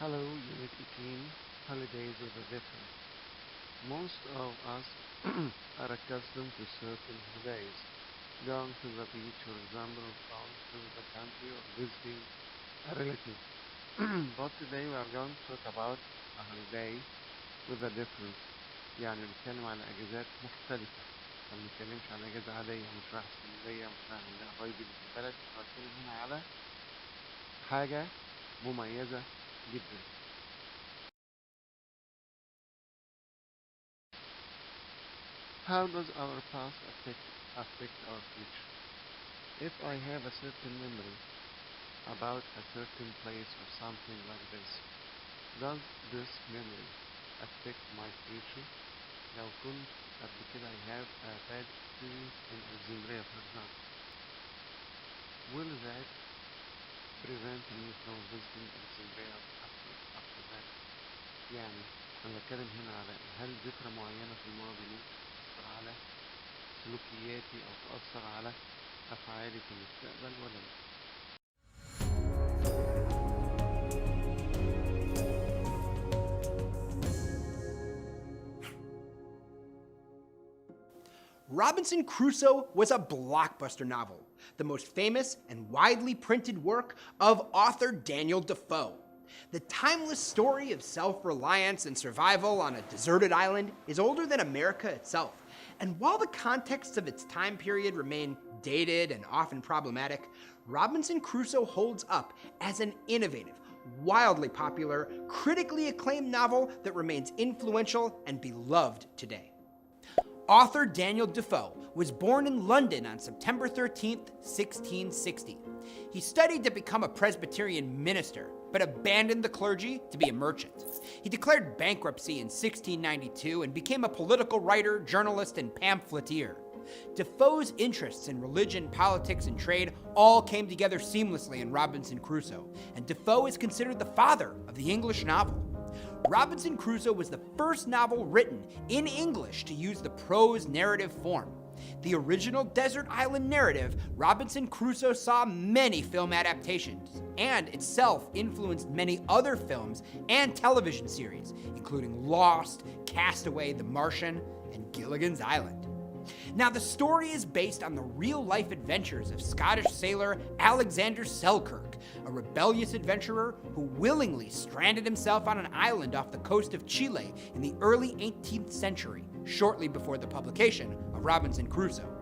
Hello, Unity team. Holidays with a difference. Most of us are accustomed to certain holidays. Going to the beach, for example, or going to the country or visiting a relative. But today we are going to talk about a holiday with a difference. يعني بنتكلم على أجازات مختلفة. ما بنتكلمش على أجازة عادية، مش رايح اسكندرية، مش رايح عند قرايبي اللي في البلد. احنا بنتكلم هنا على حاجة مميزة جدا. How does our past affect our future? If I have a certain memory about a certain place or something like this, does this memory affect my future? لو كنت قبل كده I have a bad experience in Alexandria, for example, will that prevent me from visiting Alexandria after that? يعني أنا بتكلم هنا على هل ذكرى معينة في الماضي ممكن تأثر على سلوكياتي أو تأثر على أفعالي في المستقبل ولا لأ؟ Robinson Crusoe was a blockbuster novel, the most famous and widely printed work of author Daniel Defoe. The timeless story of self-reliance and survival on a deserted island is older than America itself. And while the contexts of its time period remain dated and often problematic, Robinson Crusoe holds up as an innovative, wildly popular, critically acclaimed novel that remains influential and beloved today. Author Daniel Defoe was born in London on September 13, 1660. He studied to become a Presbyterian minister, but abandoned the clergy to be a merchant. He declared bankruptcy in 1692 and became a political writer, journalist, and pamphleteer. Defoe's interests in religion, politics, and trade all came together seamlessly in Robinson Crusoe, and Defoe is considered the father of the English novel. Robinson Crusoe was the first novel written in English to use the prose narrative form. The original desert island narrative, Robinson Crusoe, saw many film adaptations and itself influenced many other films and television series, including Lost, Castaway, The Martian, and Gilligan's Island. Now, the story is based on the real-life adventures of Scottish sailor Alexander Selkirk, a rebellious adventurer who willingly stranded himself on an island off the coast of Chile in the early 18th century, shortly before the publication of Robinson Crusoe.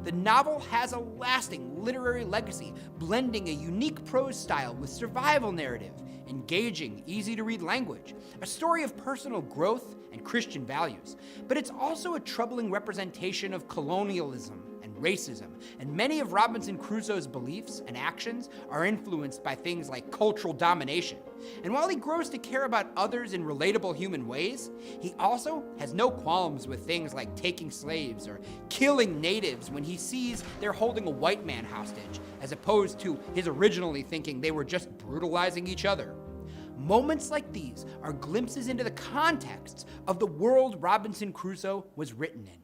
The novel has a lasting literary legacy, blending a unique prose style with survival narrative, engaging, easy-to-read language, a story of personal growth and Christian values. But it's also a troubling representation of colonialism and racism, and many of Robinson Crusoe's beliefs and actions are influenced by things like cultural domination. And while he grows to care about others in relatable human ways, he also has no qualms with things like taking slaves or killing natives when he sees they're holding a white man hostage, as opposed to his originally thinking they were just brutalizing each other. Moments like these are glimpses into the context of the world Robinson Crusoe was written in.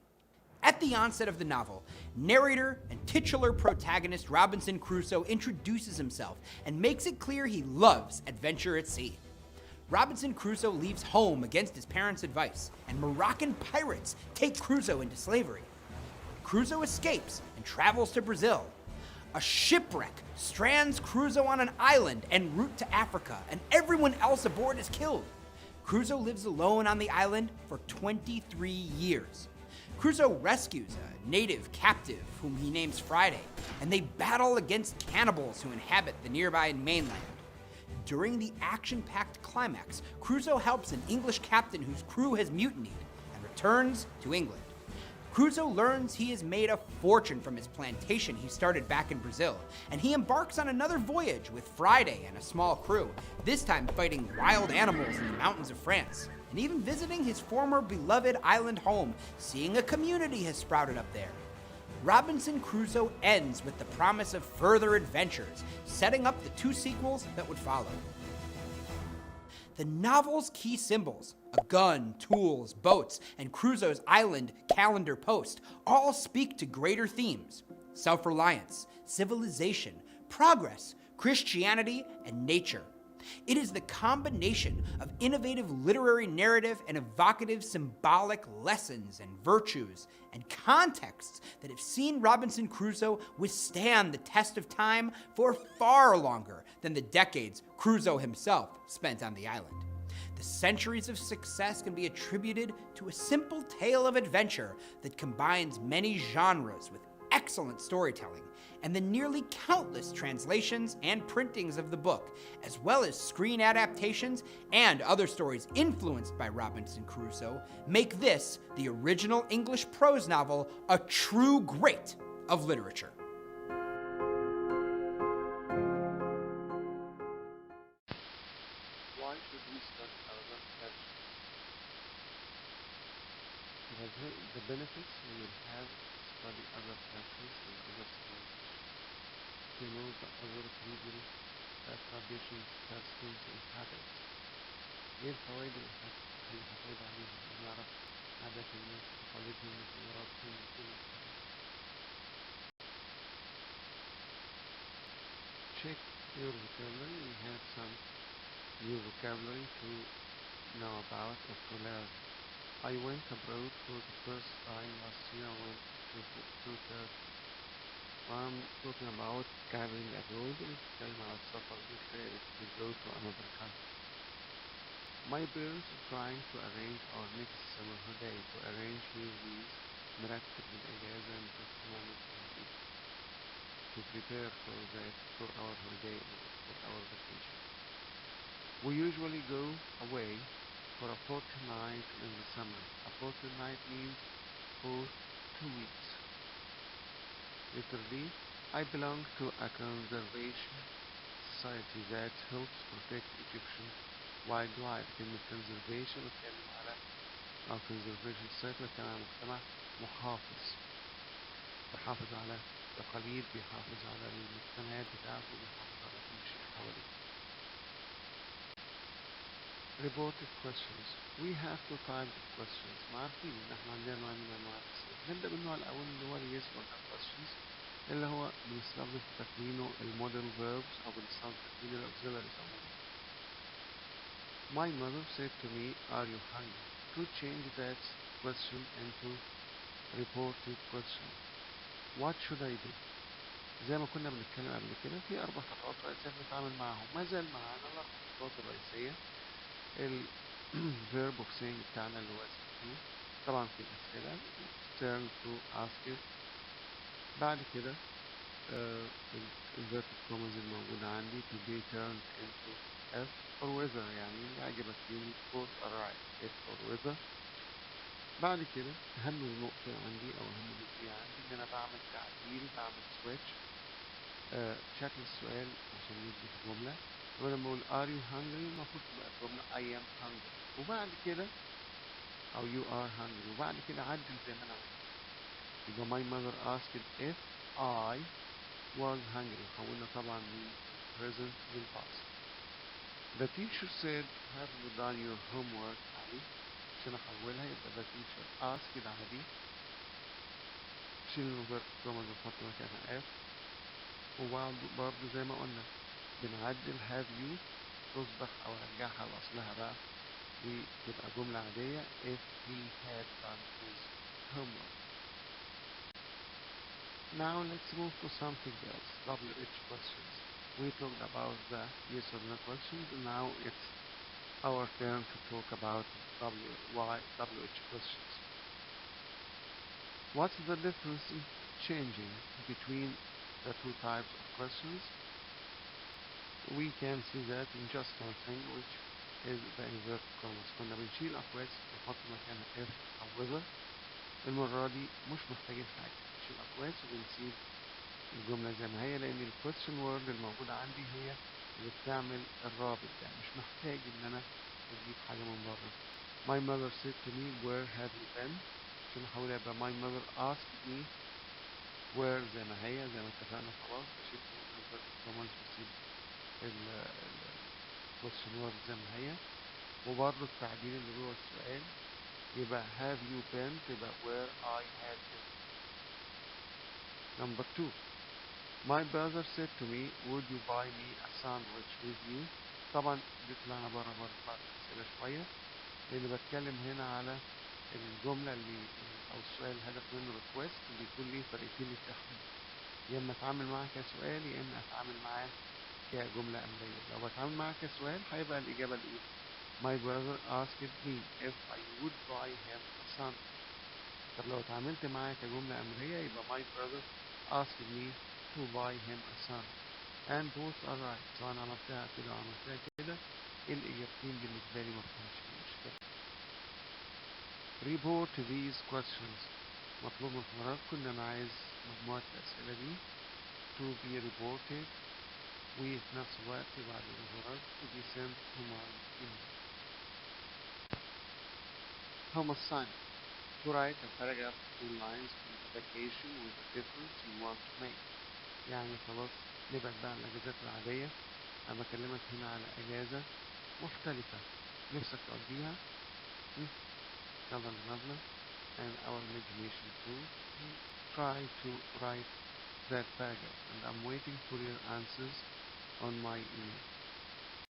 At the onset of the novel, narrator and titular protagonist Robinson Crusoe introduces himself and makes it clear he loves adventure at sea. Robinson Crusoe leaves home against his parents' advice, and Moroccan pirates take Crusoe into slavery. Crusoe escapes and travels to Brazil. A shipwreck strands Crusoe on an island en route to Africa, and everyone else aboard is killed. Crusoe lives alone on the island for 23 years. Crusoe rescues a native captive whom he names Friday, and they battle against cannibals who inhabit the nearby mainland. During the action-packed climax, Crusoe helps an English captain whose crew has mutinied and returns to England. Crusoe learns he has made a fortune from his plantation he started back in Brazil, and he embarks on another voyage with Friday and a small crew, this time fighting wild animals in the mountains of France, and even visiting his former beloved island home, seeing a community has sprouted up there. Robinson Crusoe ends with the promise of further adventures, setting up the 2 sequels that would follow. The novel's key symbols, a gun, tools, boats, and Crusoe's island calendar post, all speak to greater themes: self-reliance, civilization, progress, Christianity, and nature. It is the combination of innovative literary narrative and evocative symbolic lessons and virtues and contexts that have seen Robinson Crusoe withstand the test of time for far longer than the decades Crusoe himself spent on the island. The centuries of success can be attributed to a simple tale of adventure that combines many genres with excellent storytelling, and the nearly countless translations and printings of the book, as well as screen adaptations and other stories influenced by Robinson Crusoe, make this, the original English prose novel, a true great of literature. Why should we study other cultures? The benefits we will have to study other cultures and other civilizations, to know the other people, traditions, customs, and habits. ايه الفوائد اللي هتعود عليها لما نعرف عادات الناس وتقاليدهم وحضاراتهم وكل الكلام ده. Check your vocabulary. We have some new vocabulary to know about or to learn. I went abroad for the first time last year. I went to Turkey. I'm talking about traveling abroad. بنتكلم على السفر بالخارج to go to another country. My parents are trying to arrange our next summer holiday, to arrange here means نرتب الإجازة نشوف هنعمل فيها إيه, to prepare for that, for our holiday or for our vacation. We usually go away for a fortnight in the summer. A fortnight means for 2 weeks. Literally, I belong to a conservation society that helps protect Egyptian wildlife. كلمة conservation بتكلم على أو conservation society بتكلم على مجتمع محافظ, بيحافظ على تقاليد, بيحافظ على المجتمعات بتاعته, بيحافظ على كل شيء حواليه. Reported questions. We have two types of questions. عارفين إن إحنا عندنا نوع من أنواع الأسئلة. نبدأ بالنوع الأول اللي هو ال yes or no questions, اللي هو بنستخدم في تكوينه المودel verbs أو بنستخدم في تكوين ال auxiliaries عموما. My mother said to me, are you hungry? To change that question into reported question. What should I do? زي ما كنا بنتكلم قبل كده في 4 خطوات رئيسية بنتعامل معاهم. ما زال معانا ال4 خطوات الرئيسية. ال verb of saying بتاعنا اللي هو to. طبعا في الأسئلة turn to, ask it. بعد كده inverted commas الموجودة عندي to be turned into if or whether, يعني اللي عجبك فيهم both are right, if or whether. بعد كده أهم نقطة عندي أو أهم جزئية عندي إن أنا بعمل تعديل, بعمل switch شكل السؤال عشان يدي في جملة. ولما أقول are you hungry المفروض تبقى الجملة I am hungry, وبعد كده أو you are hungry, وبعد كده عدل زي ما أنا عايز. يبقى my mother asked if I was hungry, وحولنا طبعا من present للpast. The teacher said have you done your homework علي, عشان أحولها يبقى the teacher asked علي, شيل inverted commas ونحط مكانها if, وبرضه زي ما قلنا بنعدل have you تصبح أو أرجعها لأصلها بقى وتبقى جملة عادية if he had done his homework. Now let's move to something else, WH questions. We talked about the yes or no questions, and now it's our turn to talk about WH questions. What's the difference in changing between the two types of questions? We can see that in just one thing, which is the inverted commas. كنا بنشيل أقواس ونحط مكانها if أو whether. المرة دي مش محتاجين حاجة, نشيل أقواس وبنسيب الجملة زي ما هي, لأن ال question word الموجودة عندي هي اللي بتعمل الرابط ده, مش محتاج إن أنا أجيب حاجة من بره. My mother said to me, where have you been? عشان أحاول يبقى my mother asked me where زي ما هي, زي ما اتفقنا خلاص, بشيل فوق inverted commas وأسيب ال question word زي ما هي. وبرضه التعديل اللي جوه السؤال يبقى have you been تبقى where I had been. Number 2. My brother said to me, would you buy me a sandwich with you? طبعا دي طلعنا بره بعض الأسئلة شوية، لأن بتكلم هنا على الجملة اللي أو السؤال الهدف منه ريكويست، بيكون ليه طريقتين للتحويل، يا إما أتعامل معاه كسؤال يا إما أتعامل معاه كجملة أمرية. لو بتعامل معاه كسؤال هيبقى الإجابة الأولى. My brother asked me if I would buy him a son. طب لو اتعاملت معاه كجملة أمرية يبقى my brother asked me to buy him a son. And both are right. سواء عملتها كده وعملتها كده الإجابتين بالنسبة لي مفيهمش مشكلة. Report these questions. مطلوب من حضراتكم إن أنا عايز مجموعة الأسئلة دي to be reported وفي نفس الوقت بعد الإظهارات to be sent to my email. Homicide. To write a paragraph of 2 lines on a vacation with a difference you want to make. يعني خلاص نبعد بقى عن الأجازات العادية. أنا بكلمك هنا على أجازة مختلفة نفسك تقضيها. يلا دماغنا and our imagination too. Try to write that paragraph and I'm waiting for your answers on my email.